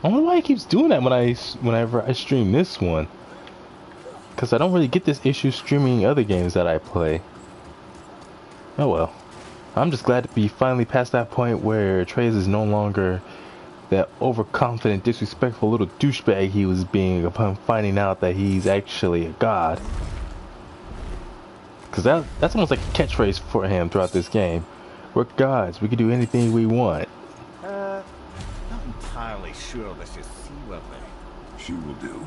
I wonder why he keeps doing that whenever I stream this one. Because I don't really get this issue streaming other games that I play. Oh well. I'm just glad to be finally past that point where Atreus is no longer that overconfident, disrespectful little douchebag he was being upon finding out that he's actually a god. Because that's almost like a catchphrase for him throughout this game. We're gods, we can do anything we want. Not entirely sure this is seaworthy. She will do.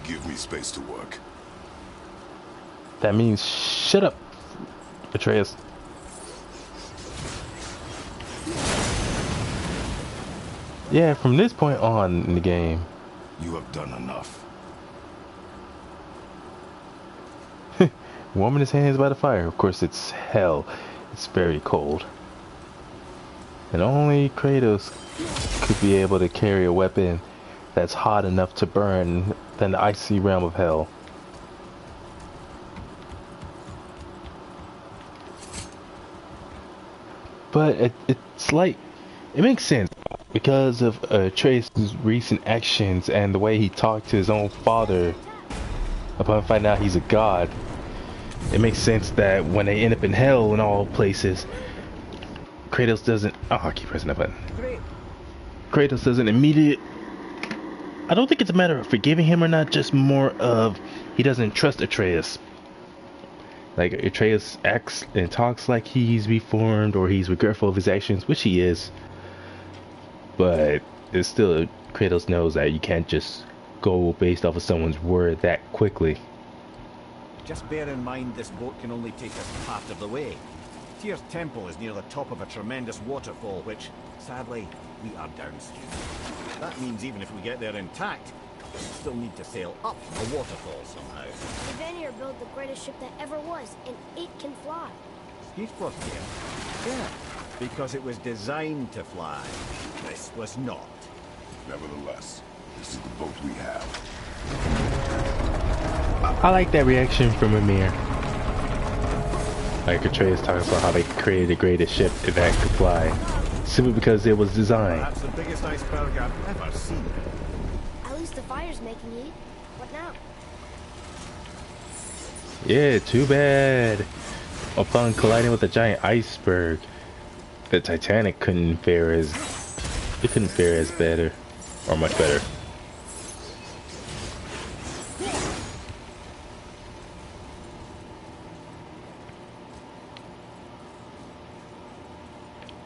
Give me space to work. That means shut up, Atreus. Yeah, from this point on in the game. You have done enough. Warming his hands by the fire. Of course, it's hell. It's very cold. And only Kratos could be able to carry a weapon that's hot enough to burn than the icy realm of hell. But it's like, it makes sense because of Trace's recent actions and the way he talked to his own father upon finding out he's a god. It makes sense that when they end up in hell in all places, Kratos doesn't. Oh, I keep pressing that button. Kratos doesn't immediately. I don't think it's a matter of forgiving him or not, just more of he doesn't trust Atreus. Like, Atreus acts and talks like he's reformed or he's regretful of his actions, which he is. But it's still, Kratos knows that you can't just go based off of someone's word that quickly. Just bear in mind this boat can only take us part of the way. Tyr's temple is near the top of a tremendous waterfall, which, sadly, we are downstream. That means even if we get there intact, we'll still need to sail up a waterfall somehow. The Vanir built the greatest ship that ever was, and it can fly. Speed Force here? Yeah, because it was designed to fly. This was not. Nevertheless, this is the boat we have. I like that reaction from Amir. Like Atreus talks about how they created the greatest ship that could fly, simply because it was designed. That's the biggest iceberg I've ever seen. At least the fire's making you eat. What now? Yeah, too bad. Upon colliding with a giant iceberg, the Titanic couldn't fare as better, or much better.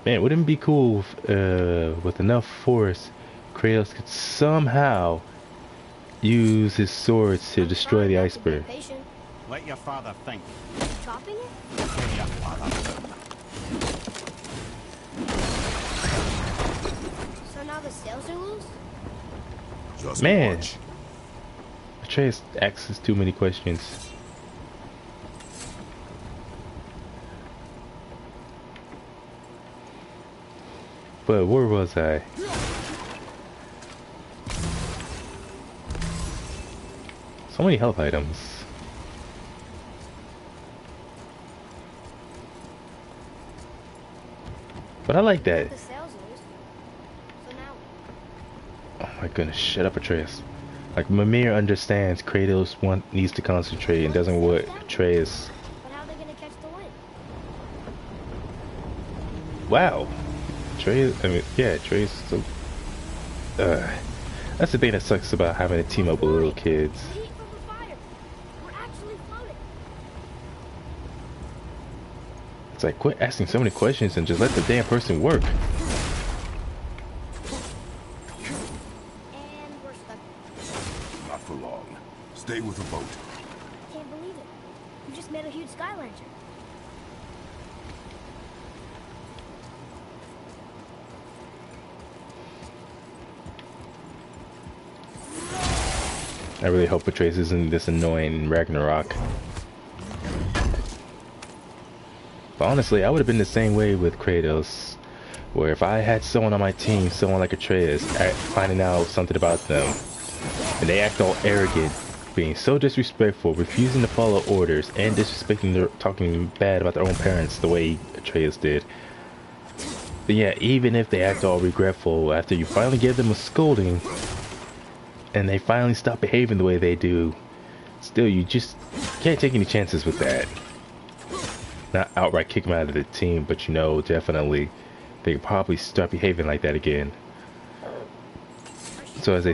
Man, wouldn't it be cool if, with enough force, Kratos could somehow use his swords to destroy the iceberg? Let your father think. Chopping it? Let your father think. So now the sails are loose? Just Man, watch. Atreus asks too many questions. But where was I? So many health items. But I like that. The sails loose. So now Oh my goodness, shut up, Atreus. Like, Mimir understands Kratos needs to concentrate and doesn't want Atreus. but how are they gonna catch the wind? Wow. Atreus, I mean, yeah, Atreus, so... that's the thing that sucks about having to team up with little kids. The heat from the fire. We're actually floating. It's like, quit asking so many questions and just let the damn person work. And we're stuck. Not for long. Stay with the boat. Can't believe it. You just made a huge sky lantern. I really hope Atreus isn't this annoying in Ragnarok. But honestly, I would have been the same way with Kratos. Where if I had someone on my team, someone like Atreus, finding out something about them, and they act all arrogant, being so disrespectful, refusing to follow orders, and disrespecting their, talking bad about their own parents the way Atreus did. But yeah, even if they act all regretful after you finally give them a scolding, and they finally stop behaving the way they do, still you just can't take any chances with that. Not outright kick them out of the team, but you know, definitely they could probably start behaving like that again. So as they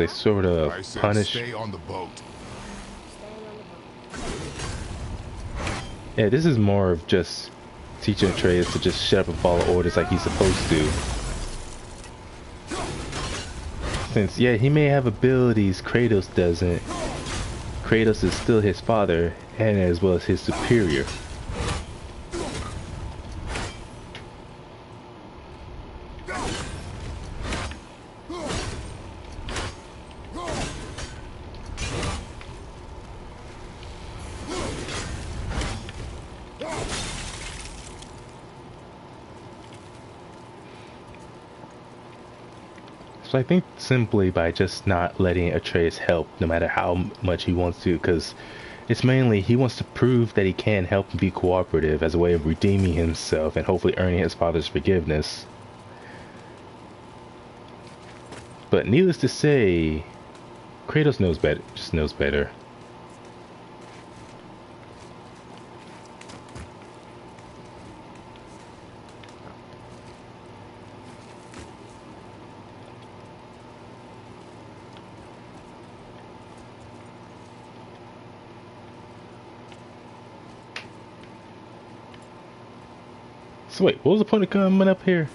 sort of punish. Stay on the boat. Yeah, this is more of just teaching Atreus to just shut up and follow orders like he's supposed to. Since yeah, he may have abilities Kratos doesn't. Kratos is still his father, and as well as his superior. So I think simply by just not letting Atreus help, no matter how much he wants to, because it's mainly he wants to prove that he can help and be cooperative as a way of redeeming himself and hopefully earning his father's forgiveness. But needless to say, Kratos knows better, just knows better. So wait, what was the point of coming up here?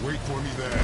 Wait for me there.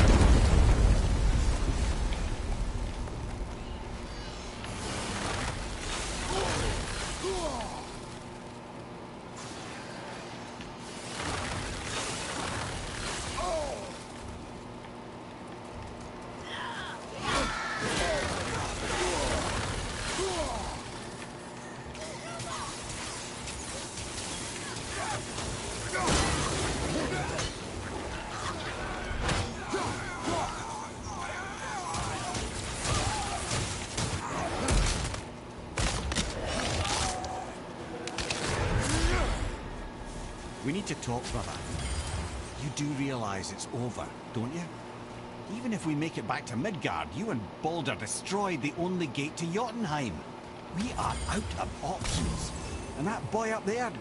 We need to talk, brother. You do realize it's over, don't you? Even if we make it back to Midgard, you and Baldur destroyed the only gate to Jotunheim. We are out of options. And that boy up there,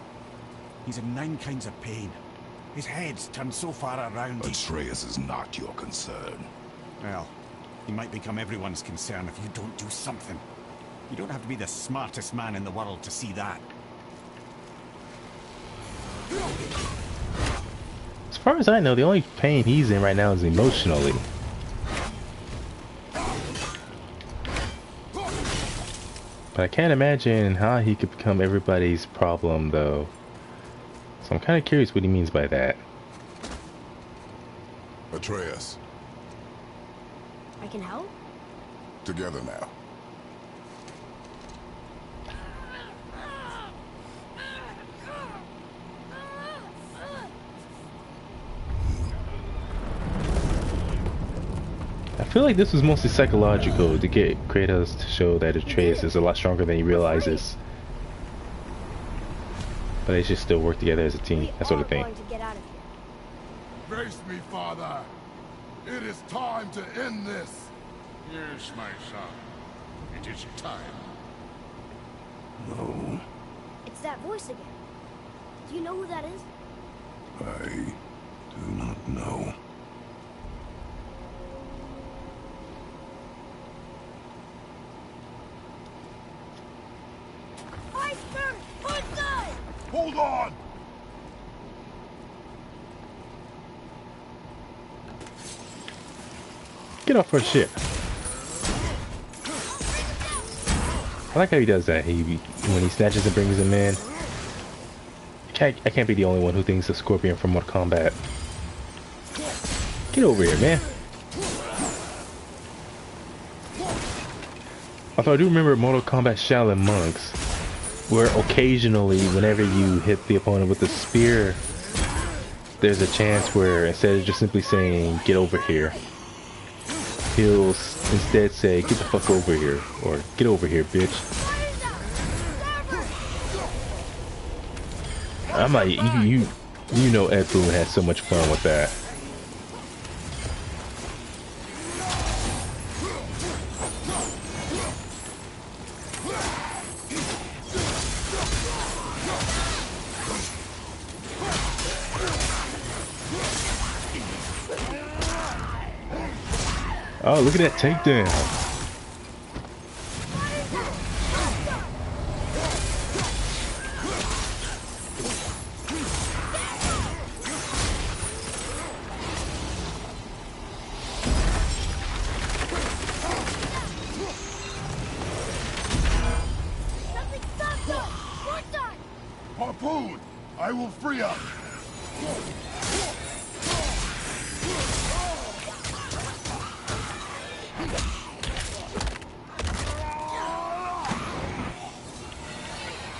he's in 9 kinds of pain. His head's turned so far around. Atreus is not your concern. Well, he might become everyone's concern if you don't do something. You don't have to be the smartest man in the world to see that. As far as I know, the only pain he's in right now is emotionally. But I can't imagine how he could become everybody's problem, though. So I'm kind of curious what he means by that. Atreus, I can help? together now. I feel like this was mostly psychological to get Kratos to show that Atreus is a lot stronger than he realizes. But they should still work together as a team, that sort of thing. Face me, father. It is time to end this. Yes, my son. It is time. No, It's that voice again. Do you know who that is? I do not know. Hold on! Get off her ship. I like how he does that. When he snatches and brings him in. I can't be the only one who thinks of Scorpion from Mortal Kombat. Get over here, man. Although I do remember Mortal Kombat Shaolin Monks, where occasionally, whenever you hit the opponent with a spear, there's a chance where instead of just simply saying, get over here, he'll instead say, get the fuck over here, or get over here, bitch. I'm like, you know Ed Boon has so much fun with that. Oh, look at that takedown. Harpoon! I will free up!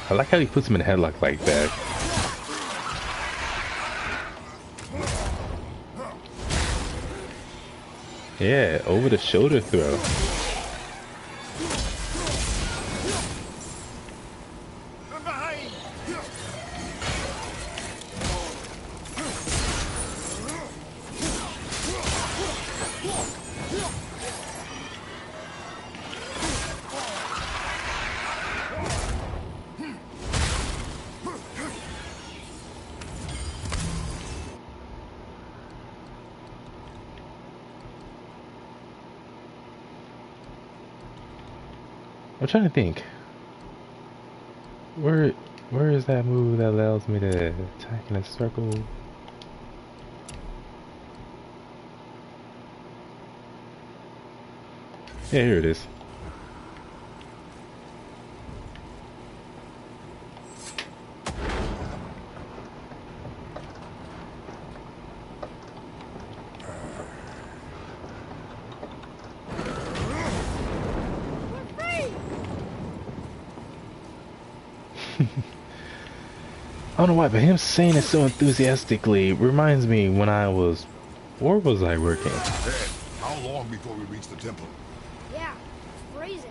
I like how he puts him in a headlock like that. Yeah, over the shoulder throw. I'm trying to think. Where is that move that allows me to attack in a circle? Yeah, here it is. I don't know why, but him saying it so enthusiastically reminds me when I was... Where was I working? Ed, how long before we reach the temple? Yeah, it's freezing.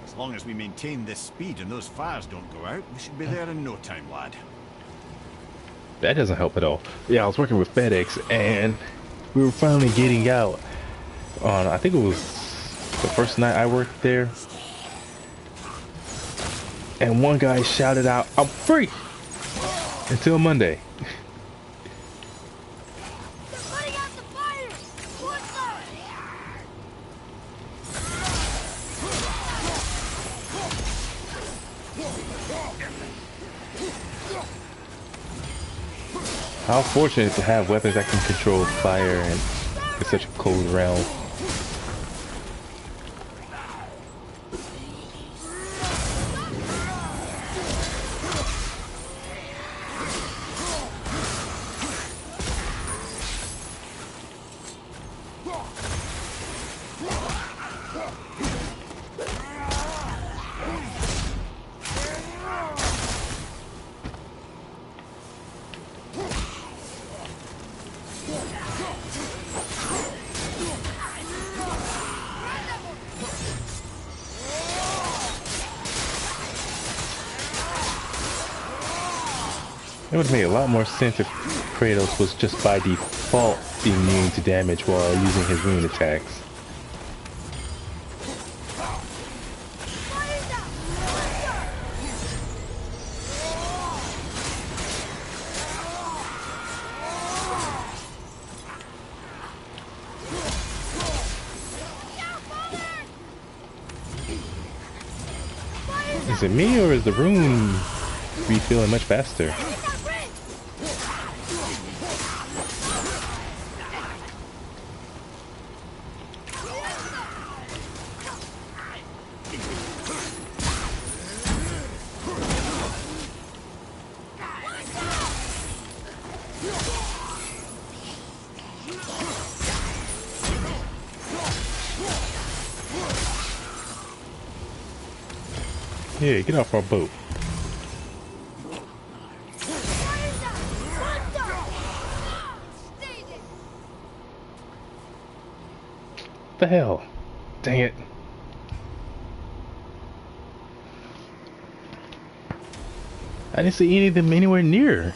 As long as we maintain this speed and those fires don't go out, we should be there in no time, lad. That doesn't help at all. Yeah, I was working with FedEx and we were finally getting out on, I think it was the first night I worked there. And one guy shouted out, "I'm free!" Until Monday. They're putting out the fire! What's How fortunate to have weapons that can control fire and in such a cold realm. It would have made a lot more sense if Kratos was just by default immune to damage while using his rune attacks. Is it me or is the rune refilling much faster. Yeah, get off our boat. The hell? Dang it. I didn't see any of them anywhere near.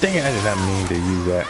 Dang it, I did not mean to use that.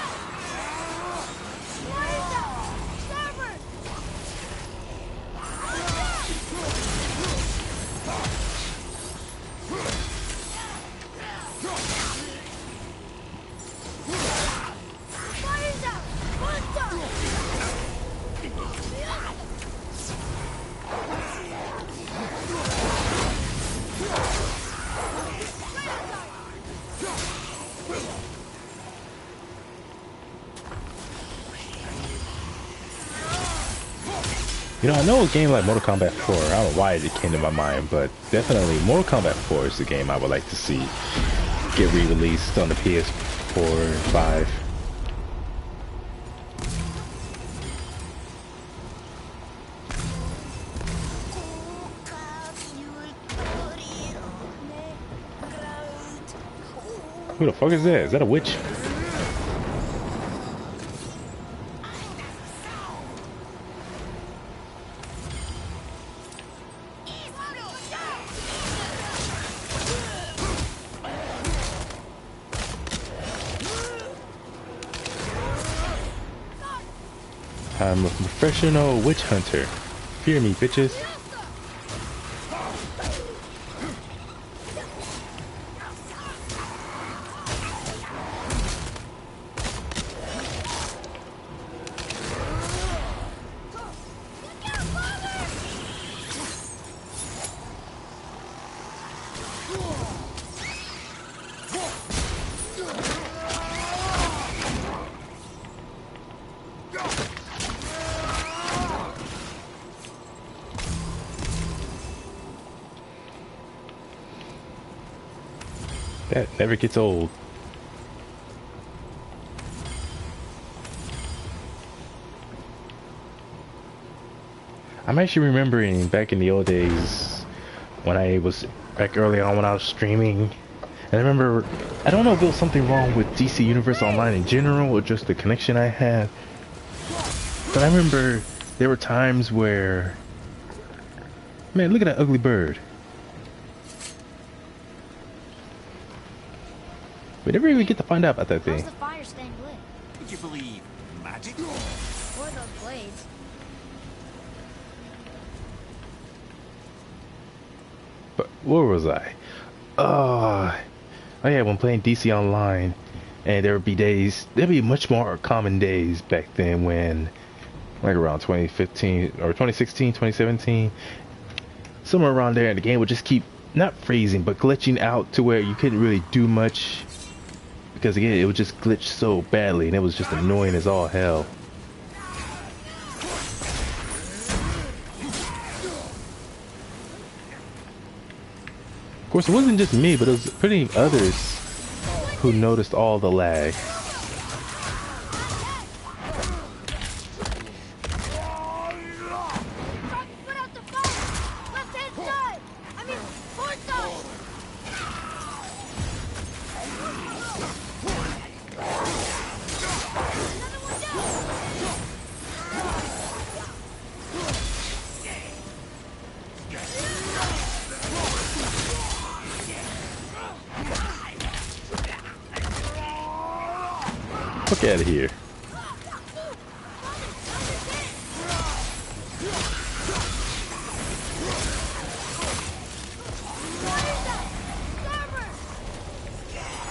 You know, I know a game like Mortal Kombat 4, I don't know why it came to my mind, but definitely Mortal Kombat 4 is the game I would like to see get re-released on the PS4 and 5. Who the fuck is that? Is that a witch? I'm a professional witch hunter. Fear me, bitches. That never gets old. I'm actually remembering back in the old days when I was back early on when I was streaming. And I remember, I don't know if it was something wrong with DC Universe Online in general or just the connection I had. But I remember there were times where, man, look at that ugly bird. We never even get to find out about that thing. How's the fire staying lit? Would you believe magic? Or those blades? But where was I? Oh yeah, when playing DC Online, and there would be days, there'd be much more common days back then when, like around 2015 or 2016, 2017, somewhere around there, and the game would just keep not freezing but glitching out to where you couldn't really do much because again it would just glitch so badly and it was just annoying as all hell. Of course, it wasn't just me, but it was pretty others who noticed all the lag. Put out the fire! Left hand side! I mean, port side! Another one Fuck out of here.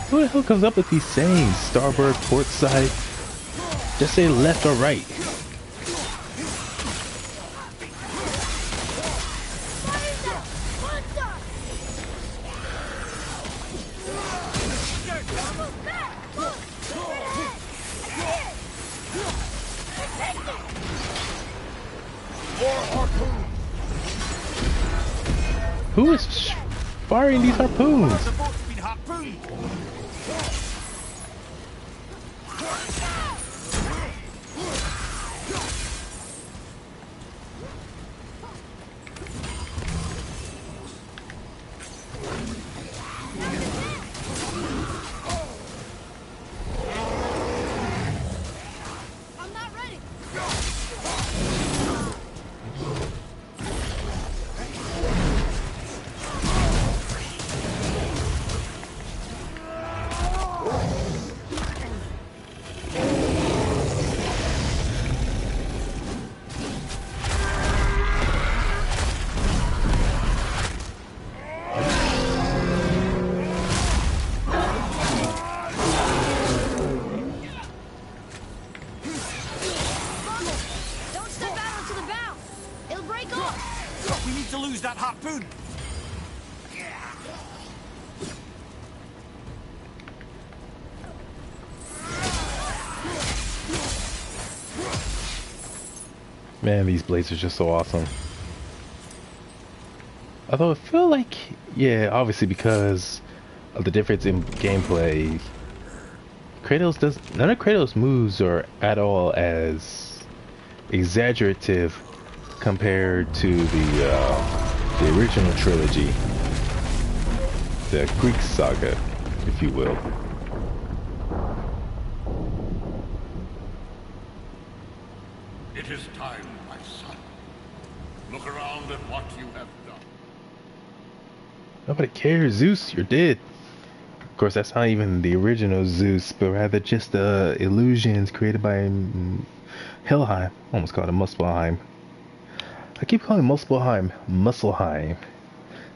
Who the hell comes up with these sayings? Starboard, port side. Just say left or right. Who is firing these harpoons? The boat's been harpooned. I'm not ready! Don't step out onto the bow! It'll break off! We need to lose that harpoon. Man, these blades are just so awesome. Although I feel like, yeah, obviously because of the difference in gameplay, none of Kratos' moves are at all as exaggerative compared to the original trilogy, the Greek saga, if you will. It is time, my son. Look around at what you have done. Nobody cares, Zeus, you're dead. Of course, that's not even the original Zeus, but rather just the illusions created by Helheim. Almost called it Muspelheim. I keep calling Muspelheim Musselheim.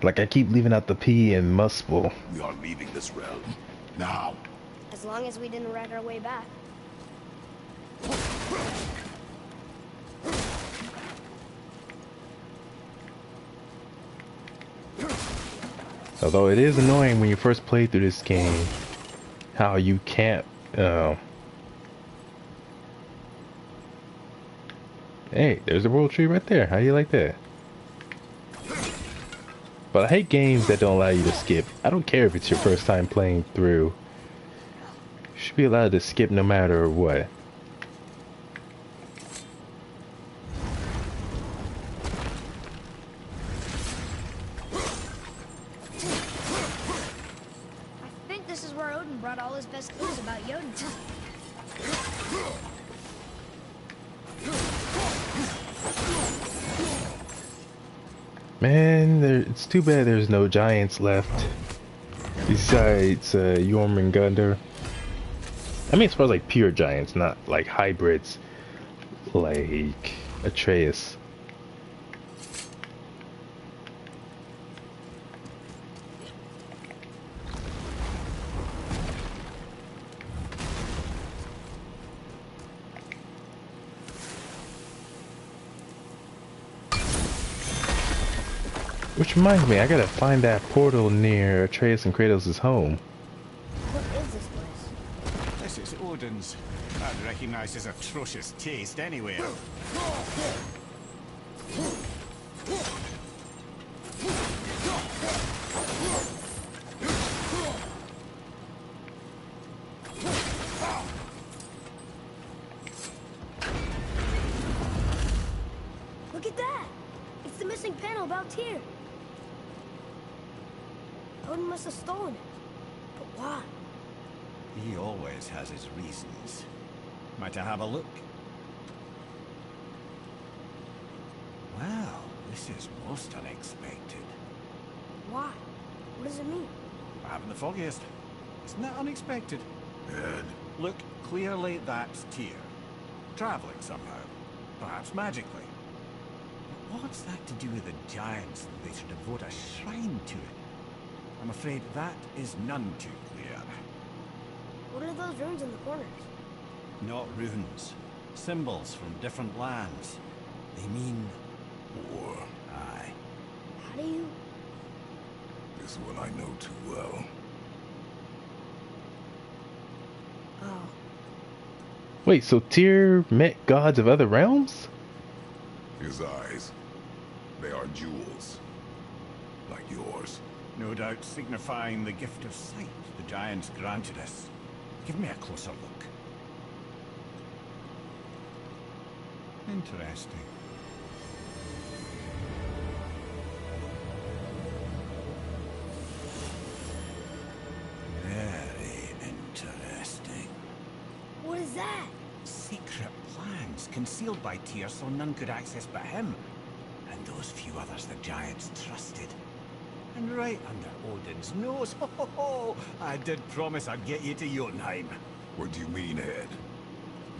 Like I keep leaving out the P in Muspel. We are leaving this realm. Now. As long as we didn't ride our way back. Although it is annoying when you first play through this game, how you can't, hey, there's a world tree right there. How do you like that? But I hate games that don't allow you to skip. I don't care if it's your first time playing through. You should be allowed to skip no matter what. What is about Jotun? Man, it's too bad there's no giants left. Besides Jormungandr. I mean, as far as like pure giants, not like hybrids like Atreus. Which reminds me, I gotta find that portal near Atreus and Kratos' home. What is this place? This is Odin's. I'd recognize his atrocious taste anywhere. Look at that! It's the missing panel about Tyr. Odin must have stolen it. But why? He always has his reasons. Might I have a look? Well, this is most unexpected. Why? What does it mean? I haven't the foggiest. Isn't that unexpected? Ed, Look, clearly that's Tyr. Traveling somehow. Perhaps magically. But what's that to do with the giants that they should devote a shrine to it? I'm afraid that is none too clear. What are those runes in the corners? Not runes. Symbols from different lands. They mean... war. Aye. How do you... This one I know too well. Oh. Wait, so Tyr met gods of other realms? His eyes. They are jewels. Like yours. No doubt signifying the gift of sight the giants granted us. Give me a closer look. Interesting. Very interesting. What is that? Secret plans concealed by Tyr so none could access but him. And those few others the giants trusted. And right under Odin's nose, ho ho ho! I did promise I'd get you to Jotunheim. What do you mean, Ed?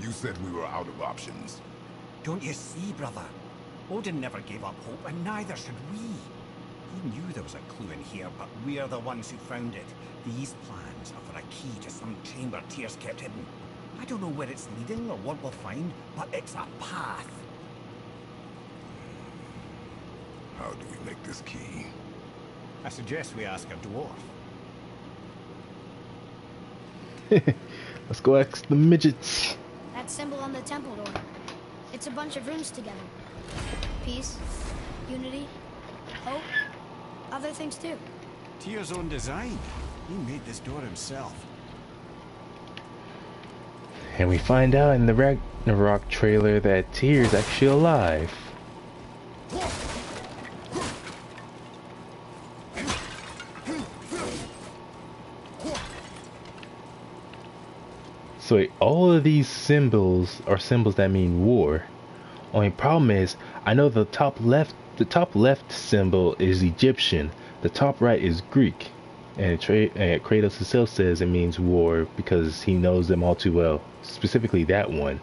You said we were out of options. Don't you see, brother? Odin never gave up hope, and neither should we. He knew there was a clue in here, but we're the ones who found it. These plans are for a key to some chamber Tyr's kept hidden. I don't know where it's leading or what we'll find, but it's a path. How do we make this key? I suggest we ask a dwarf. Let's go ask the midgets. That symbol on the temple door. It's a bunch of runes together. Peace, unity, hope, other things too. Tyr's own design. He made this door himself. And we find out in the Ragnarok trailer that Tyr's actually alive. So wait, all of these symbols are symbols that mean war. Only problem is, I know the top left symbol is Egyptian, the top right is Greek, and Kratos himself says it means war because he knows them all too well. Specifically that one.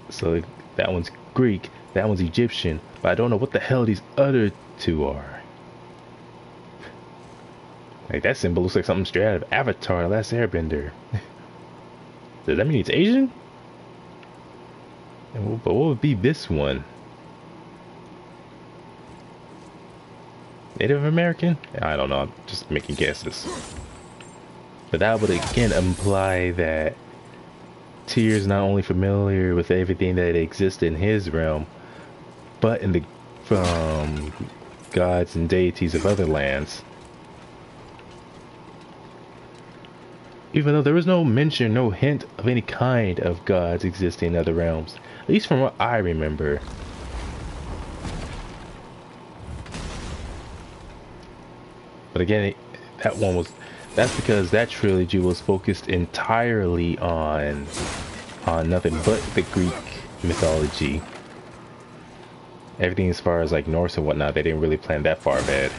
So that one's Greek, that one's Egyptian, but I don't know what the hell these other two are. Like that symbol looks like something straight out of Avatar: The Last Airbender. Does that mean it's Asian? But what would be this one? Native American? I don't know, I'm just making guesses. But that would again imply that Tyr's not only familiar with everything that exists in his realm, but in the from gods and deities of other lands. Even though there was no mention, no hint of any kind of gods existing in other realms. At least from what I remember. But again, that one was That's because that trilogy was focused entirely on nothing but the Greek mythology. Everything as far as like Norse and whatnot, they didn't really plan that far ahead,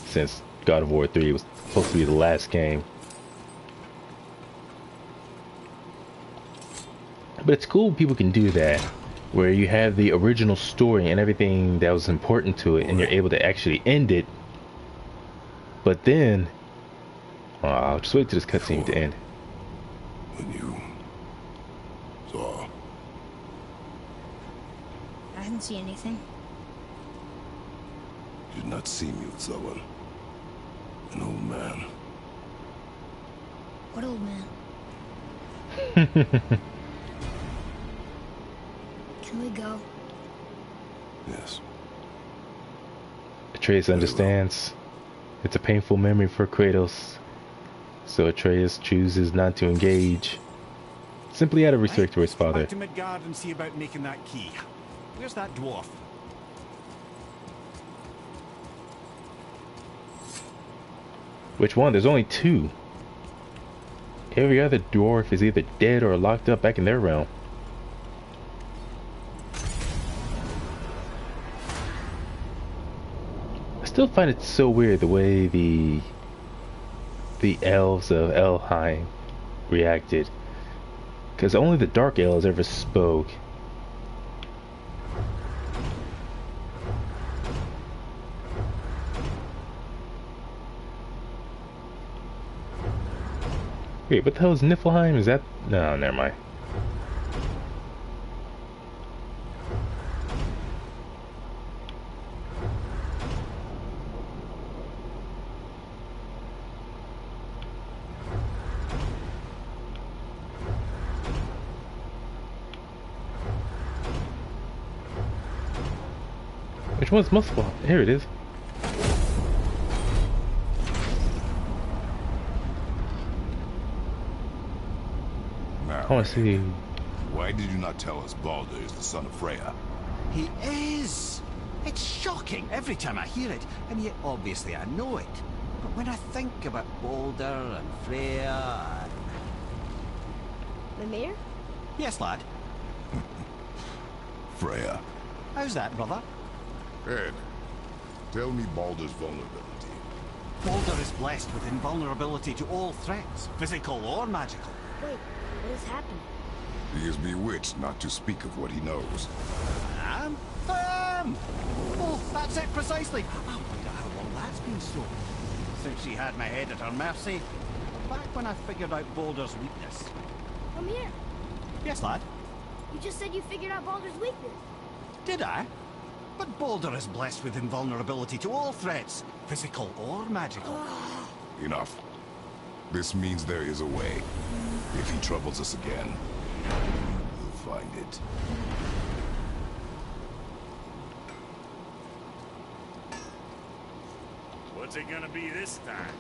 since God of War 3 was supposed to be the last game. But it's cool people can do that, where you have the original story and everything that was important to it, and you're able to actually end it. But then, I'll just wait till this cutscene to end. When you saw, I didn't see anything. you did not see me with someone. An old man. What old man? Can we go? Yes. Atreus understands. It's a painful memory for Kratos, so Atreus chooses not to engage, simply out of respect for his father. Back to Midgard and see about making that key. Where's that dwarf? Which one? There's only two. Every other dwarf is either dead or locked up back in their realm. I still find it so weird the way the elves of Elheim reacted, because only the dark elves ever spoke. Wait, what the hell is Niflheim? Is that... No, never mind. Which one's Muspelheim? Here it is. I want to see. Why did you not tell us Baldur is the son of Freya? He is! It's shocking every time I hear it, and yet obviously I know it. But when I think about Baldur and Freya and... Mimir? Yes, lad. Freya. How's that, brother? Ed, tell me Baldur's vulnerability. Baldur is blessed with invulnerability to all threats, physical or magical. Wait, what has happened? He is bewitched not to speak of what he knows. Oh, that's it precisely. I wonder how long that's been so. Since she had my head at her mercy. Back when I figured out Baldur's weakness. Mimir, Yes, lad? you just said you figured out Baldur's weakness. Did I? But Baldur is blessed with invulnerability to all threats, physical or magical. Enough. This means there is a way. If he troubles us again, we'll find it. What's it gonna be this time?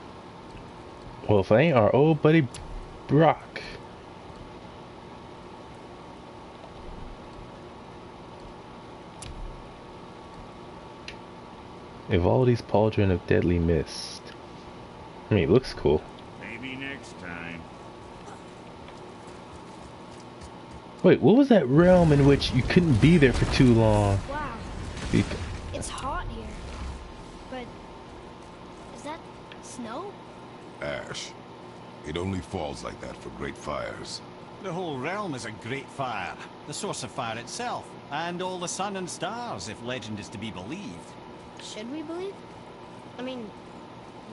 Well, if it ain't our old buddy Brock. Ivaldi's Pauldron of Deadly Mist. I mean, it looks cool. Maybe next time. Wait, what was that realm in which you couldn't be there for too long? Wow, Bec- it's hot here. But is that snow? Ash. It only falls like that for great fires. The whole realm is a great fire, the source of fire itself, and all the sun and stars, if legend is to be believed. Should we believe? I mean,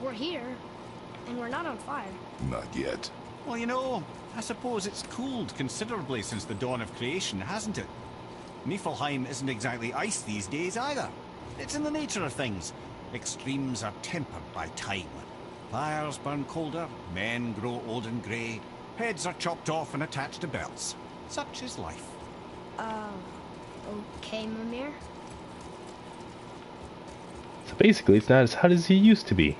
we're here, and we're not on fire. Not yet. Well, you know, I suppose it's cooled considerably since the dawn of creation, hasn't it? Niflheim isn't exactly ice these days either. It's in the nature of things. Extremes are tempered by time. Fires burn colder, men grow old and grey, heads are chopped off and attached to belts. Such is life. Okay, Mimir. So basically, it's not as hot as he used to be.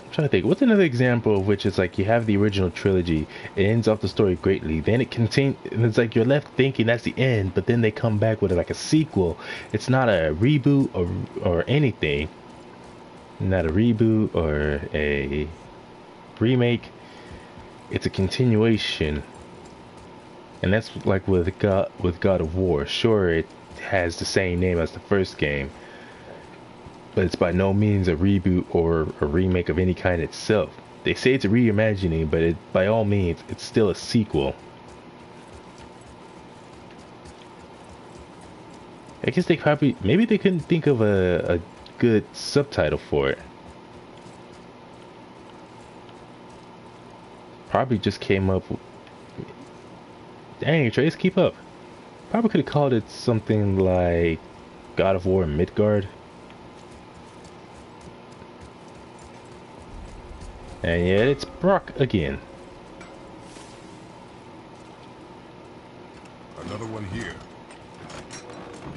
I'm trying to think, what's another example of which it's like you have the original trilogy, it ends off the story greatly, then it's like you're left thinking that's the end, but then they come back with like a sequel. It's not a reboot or anything. not a reboot or a remake. It's a continuation, and that's like with God of War. Sure, it has the same name as the first game, but it's by no means a reboot or a remake of any kind itself. They say it's a reimagining, but by all means, it's still a sequel. I guess maybe they couldn't think of a good subtitle for it. Probably just came up with, dang, Trace, keep up. Probably could have called it something like God of War Midgard. And yet it's Brock again. Another one here.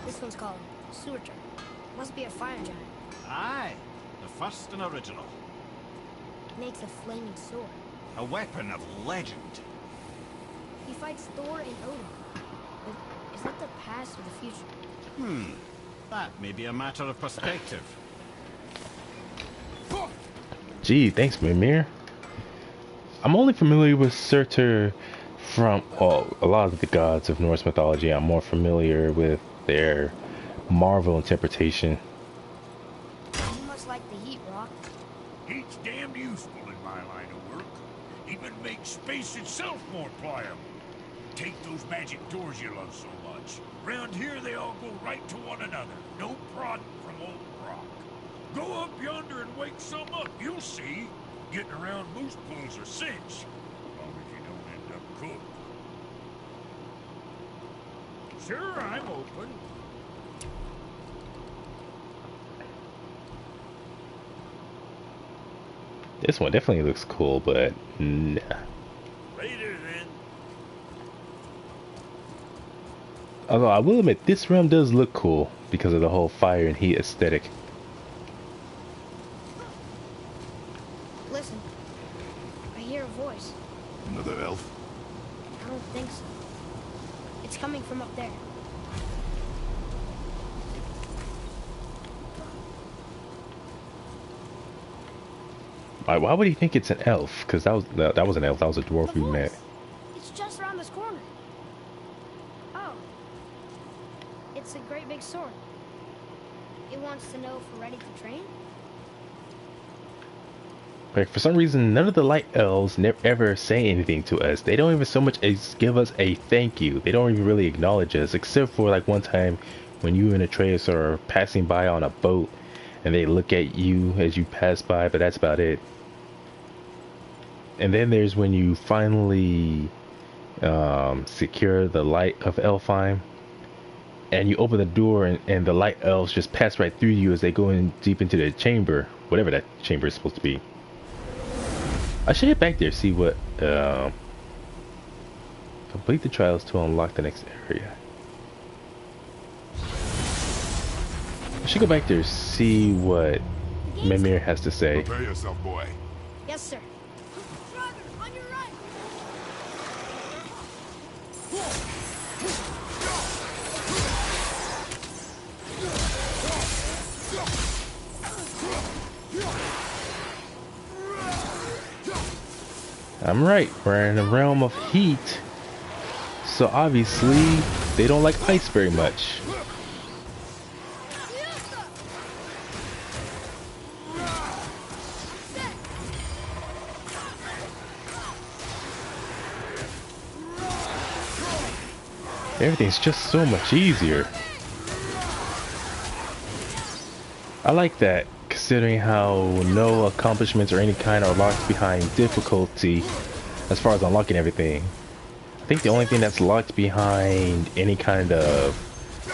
This one's called Surtur. Must be a fire giant. Aye, the first and original. Makes a flaming sword. A weapon of legend. He fights Thor and Odin. But is that the past or the future? That may be a matter of perspective. Gee, thanks, Mimir. I'm only familiar with Surtur from a lot of the gods of Norse mythology. I'm more familiar with their Marvel interpretation. You must like the heat, Rock. Heat's damned useful in my line of work. Even makes space itself more pliable. Take those magic doors you love so much. Round here they all go right to one another. No prodding from old Brock. Go up yonder and wake some up, you'll see. Getting around moose pools are cinch. As long as you don't end up cooked. Sure, I'm open. This one definitely looks cool, but nah. Later then. Although I will admit, this realm does look cool because of the whole fire and heat aesthetic. Listen. I hear a voice. Another elf? I don't think so. It's coming from up there. Why would he think it's an elf? Because that was an elf. That was a dwarf we met. It's just around this corner. Oh. It's a great big sword. It wants to know if we're ready to train. Like, for some reason, none of the light elves ever say anything to us. They don't even so much as give us a thank you. They don't even really acknowledge us, except for like one time when you and Atreus are passing by on a boat and they look at you as you pass by, but that's about it. And then there's when you finally secure the light of Elfheim, and you open the door and the light elves just pass right through you as they go in deep into the chamber, whatever that chamber is supposed to be. I should head back there, see what complete the trials to unlock the next area. I should go back there, see what Mimir has to say. Prepare yourself, boy. Yes, sir. Driver, on your right. I'm right, we're in a realm of heat, so obviously they don't like ice very much. Everything's just so much easier. I like that, considering how no accomplishments or any kind are locked behind difficulty as far as unlocking everything. I think the only thing that's locked behind any kind of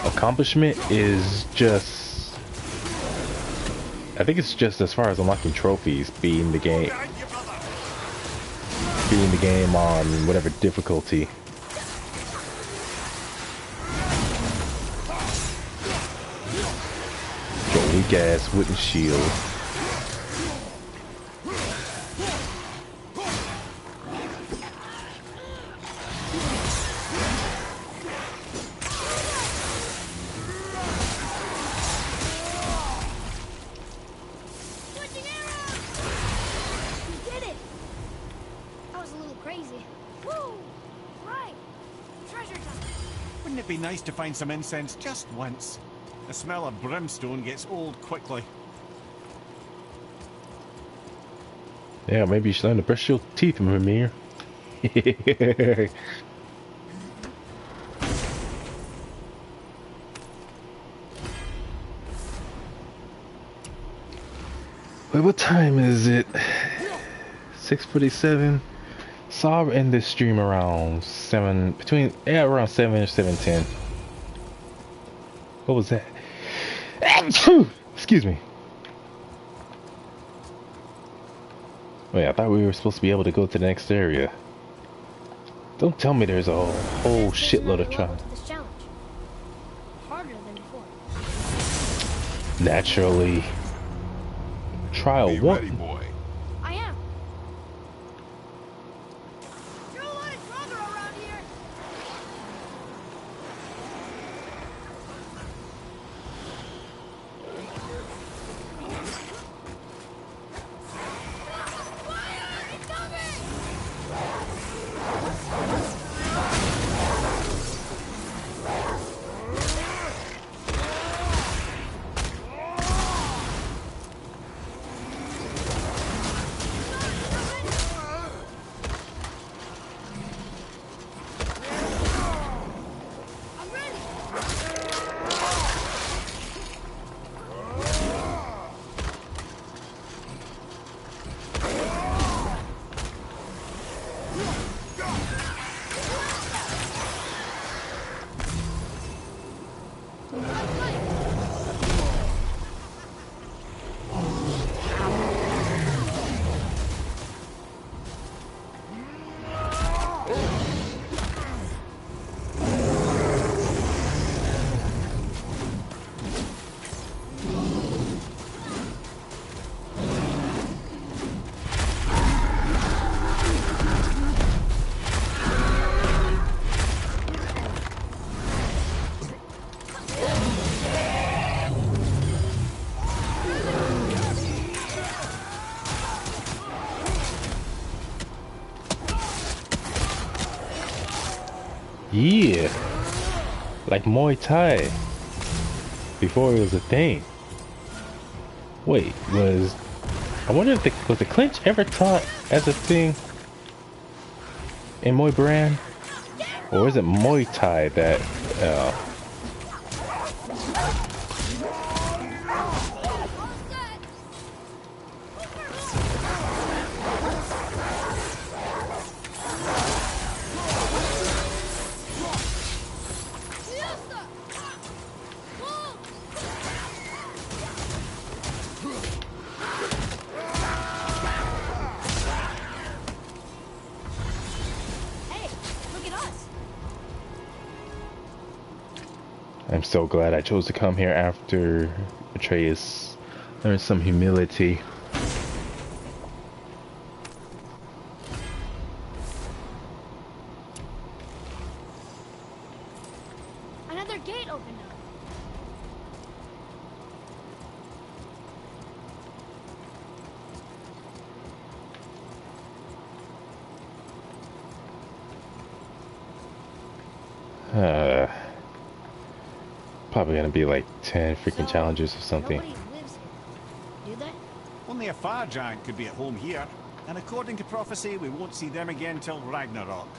accomplishment is just, I think it's just as far as unlocking trophies, beating the game on whatever difficulty. Your weak ass wooden shield. it be nice to find some incense just once? The smell of brimstone gets old quickly. Yeah, maybe you should learn to brush your teeth, Mimir. Wait, what time is it? 6:47. Saw I'll end this stream around 7, around 7 or 7:10. What was that? Excuse me. Wait, I thought we were supposed to be able to go to the next area. Don't tell me there's a whole shitload of trials. This challenge. Harder than before. Naturally. Trial Be 1. ready, boy. I am. You're a lot of trouble around here. Fire! Incoming! I'm ready. Yeah. Like Muay Thai. Before it was a thing. Wait, I wonder if was the clinch ever taught as a thing in Muay Brand? Or is it Muay Thai that Hey, look at us. I'm so glad I chose to come here after Atreus learned some humility. Another gate opened up. Probably gonna be like 10 freaking challenges or something. Nobody lives here, do they? Only a fire giant could be at home here, and according to prophecy, we won't see them again till Ragnarok.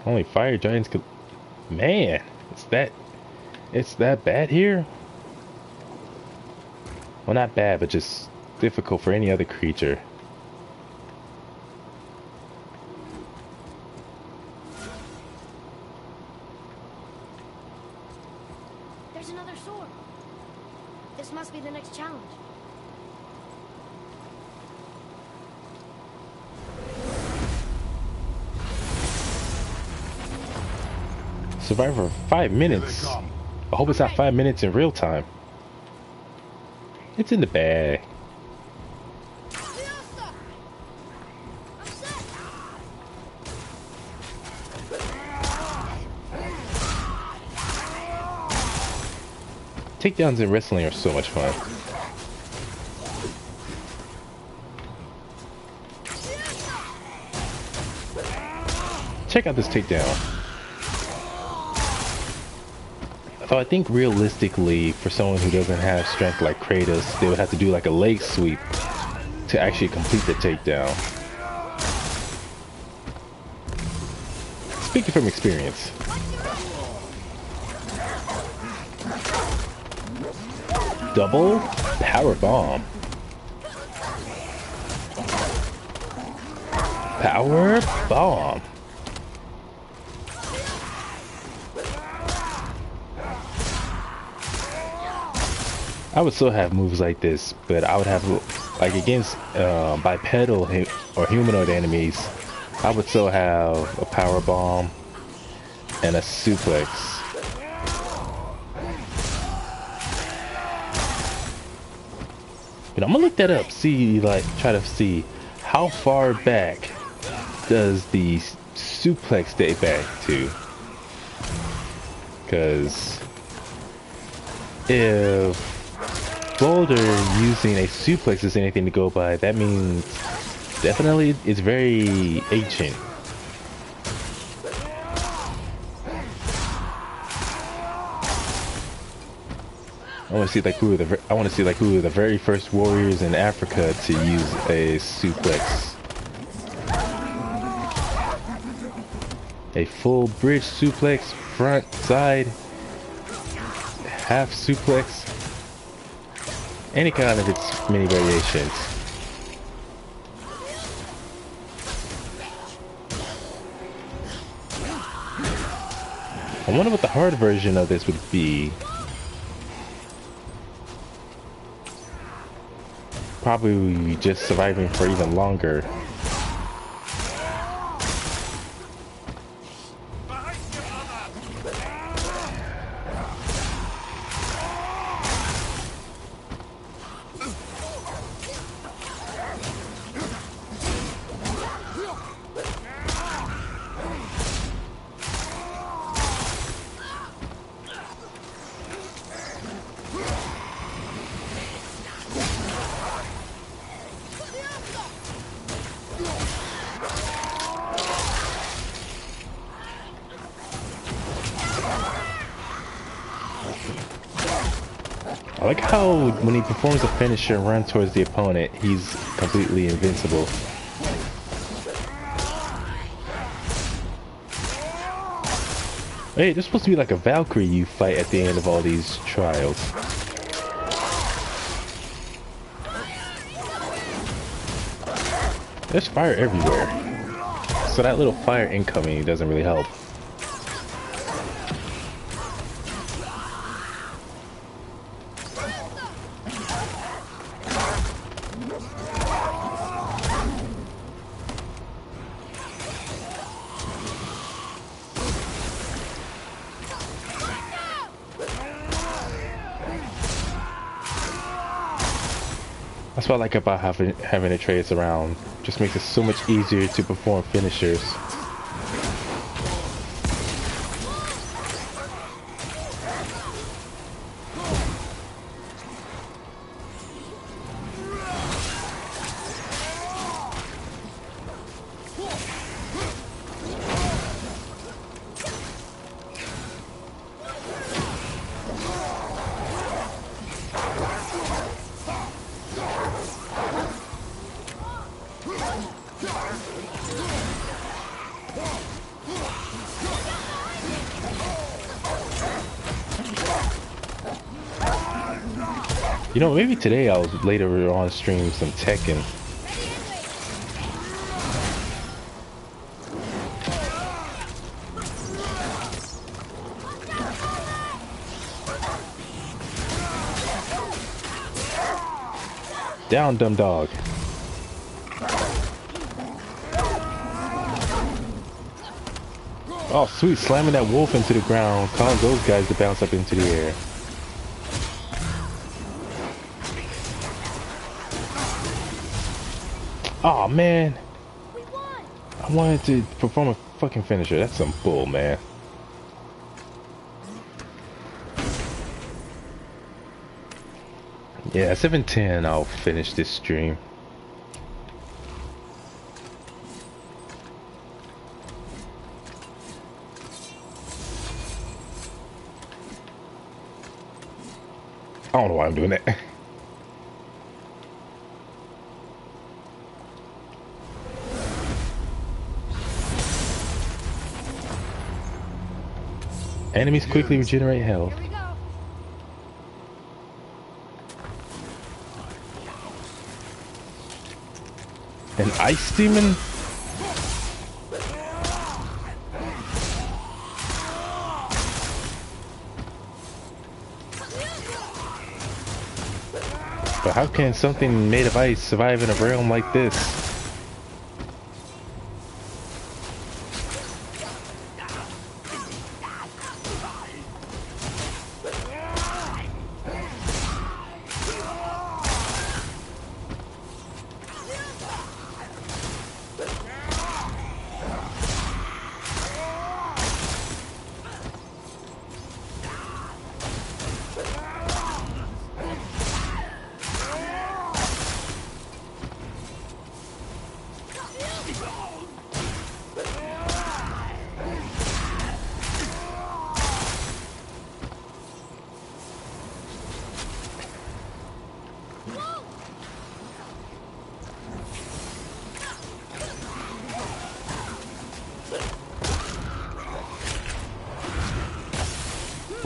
Only fire giants could. Man, it's that bad here? Well, not bad, but just difficult for any other creature. There's another sword. This must be the next challenge. Survive for 5 minutes. Here they come. I hope it's not 5 minutes in real time. It's in the bag. Fiesta! I'm set. Takedowns in wrestling are so much fun. check out this takedown. So I think realistically, for someone who doesn't have strength like Kratos, they would have to do like a leg sweep to actually complete the takedown. Speaking from experience. Double power bomb. Power bomb. I would still have moves like this, but I would have, like, against bipedal or humanoid enemies, I would still have a power bomb and a suplex. But I'm gonna look that up, see, like, try to see how far back does the suplex date back to? Because if Boulder using a suplex is anything to go by, that means definitely it's very ancient. I want to see like who are the very first warriors in Africa to use a suplex. A full bridge suplex, front, side, half suplex. Any kind of its many variations. I wonder what the hard version of this would be. Probably just surviving for even longer. I like how when he performs a finisher and runs towards the opponent, he's completely invincible. Hey, there's supposed to be like a Valkyrie you fight at the end of all these trials. There's fire everywhere. So that little fire incoming doesn't really help. That's what I like about having Atreus around. Just makes it so much easier to perform finishers. You know, maybe today I'll later on stream some Tekken. Down, dumb dog. Oh, sweet, slamming that wolf into the ground, causing those guys to bounce up into the air. Oh man, I wanted to perform a fucking finisher. That's some bull, man. Yeah, 7:10. I'll finish this stream. why I'm doing that. Enemies quickly regenerate health. Here we go. An ice demon? But how can something made of ice survive in a realm like this?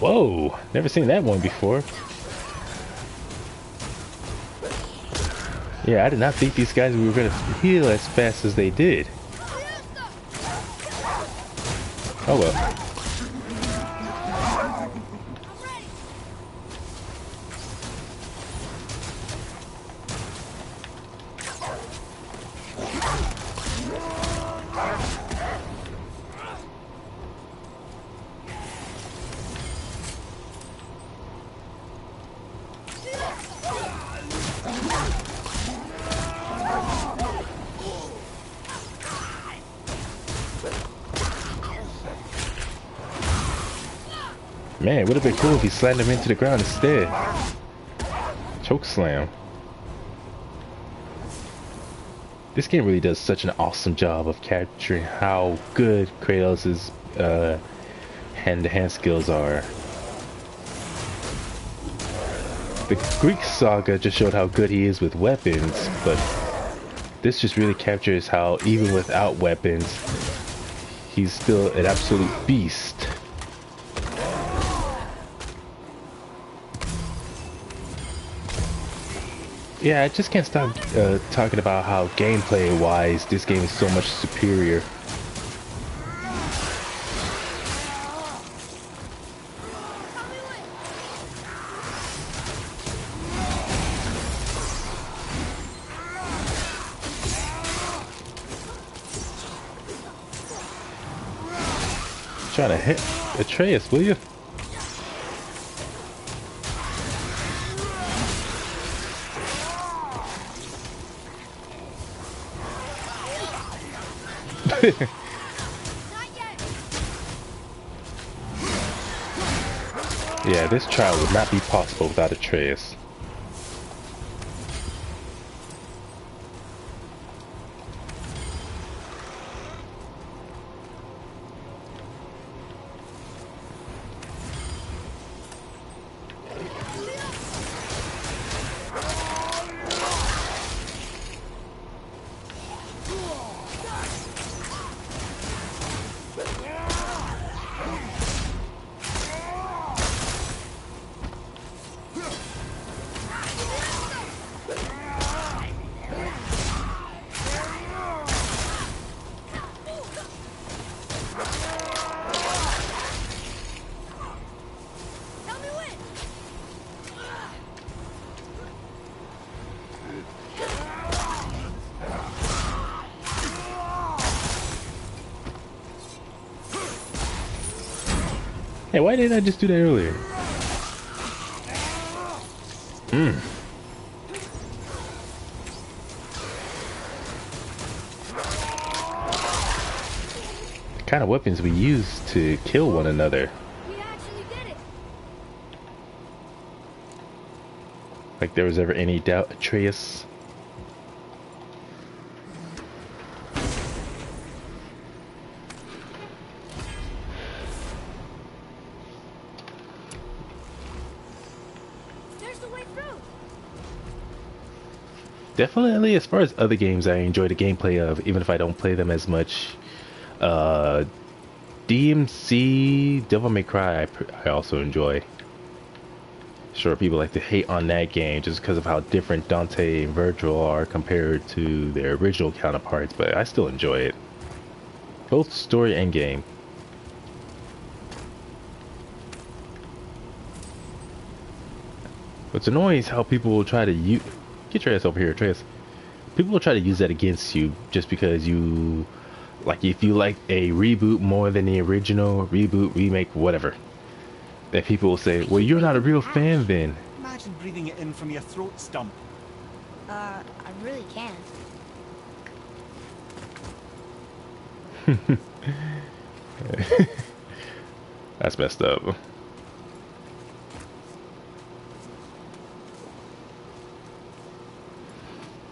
Whoa, never seen that one before. Yeah, I did not think these guys were gonna heal as fast as they did. Oh well. Man, it would have been cool if he slammed him into the ground instead. Choke slam. This game really does such an awesome job of capturing how good Kratos' hand-to-hand skills are. The Greek saga just showed how good he is with weapons, but this just really captures how even without weapons, he's still an absolute beast. Yeah, I just can't stop talking about how gameplay-wise, this game is so much superior. Trying to hit Atreus, will you? Yeah, this trial would not be possible without Atreus. Hey, why didn't I just do that earlier? The kind of weapons we use to kill one another. We actually did it. Like there was ever any doubt, Atreus. There's the way Definitely, as far as other games I enjoy the gameplay of, even if I don't play them as much. Uh, DMC, Devil May Cry, I also enjoy. Sure, people like to hate on that game just because of how different Dante and Virgil are compared to their original counterparts, but I still enjoy it. Both story and game. What's annoying is how people will try to use... Get your ass over here, Trace. People will try to use that against you just because you... Like, if you like a reboot more than the original, reboot, remake, whatever. That people will say, well, you're not a real fan then. Imagine breathing it in from your throat stump. I really can't. That's messed up. Oh,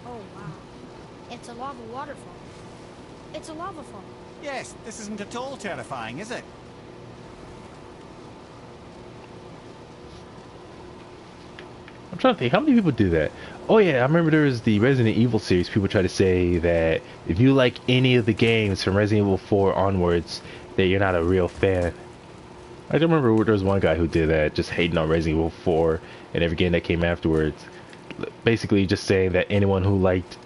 wow. It's a lava waterfall. It's a lava fall. Yes, this isn't at all terrifying, is it? I'm trying to think, how many people do that? Oh yeah, I remember there was the Resident Evil series. People try to say that if you like any of the games from Resident Evil 4 onwards, that you're not a real fan. I don't remember there was one guy who did that, just hating on Resident Evil 4 and every game that came afterwards. Basically just saying that anyone who liked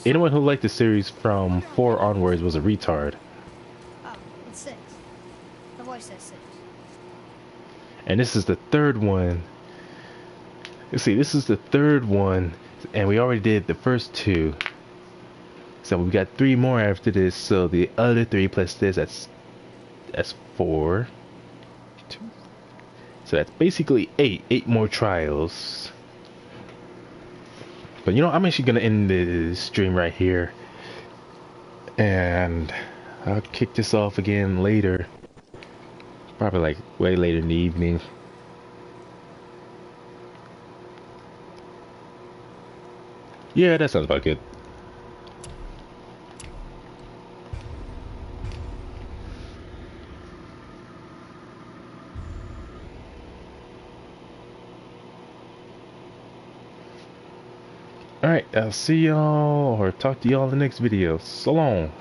anyone who liked the series from 4 onwards was a retard. Oh, it's 6. The voice says 6. And this is the third one. Let's see, this is the third one, and we already did the first 2. So we got 3 more after this, so the other 3 plus this, that's 4. 2. So that's basically 8. 8 more trials. But you know, I'm actually gonna end the stream right here. And I'll kick this off again later. Probably like way later in the evening. Yeah, that sounds about good. Alright, I'll see y'all or talk to y'all in the next video. So long.